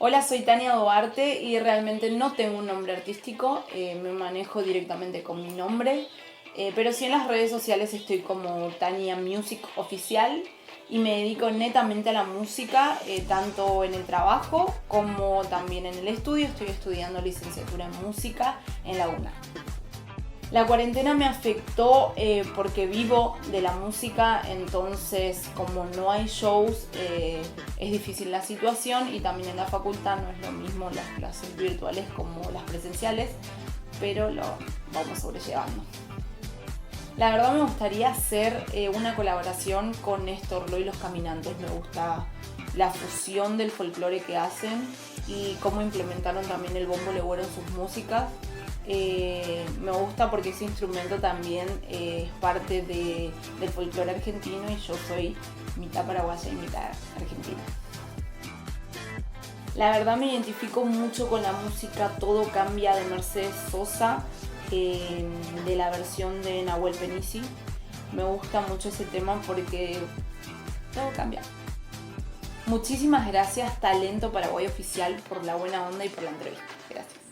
Hola, soy Tania Duarte y realmente no tengo un nombre artístico, me manejo directamente con mi nombre, pero sí en las redes sociales estoy como Tania Music Oficial y me dedico netamente a la música, tanto en el trabajo como también en el estudio. Estoy estudiando licenciatura en música en la UNA. La cuarentena me afectó porque vivo de la música, entonces como no hay shows es difícil la situación, y también en la facultad no es lo mismo las clases virtuales como las presenciales, pero lo vamos sobrellevando. La verdad me gustaría hacer una colaboración con Néstor Loy y Los Caminantes. Me gusta la fusión del folclore que hacen y cómo implementaron también el bombo legüero en sus músicas. Me gusta porque ese instrumento también es parte del folclore argentino y yo soy mitad paraguaya y mitad argentina. La verdad me identifico mucho con la música Todo Cambia de Mercedes Sosa, de la versión de Nahuel Penisi. Me gusta mucho ese tema porque todo cambia. Muchísimas gracias Talento Paraguay Oficial por la buena onda y por la entrevista. Gracias.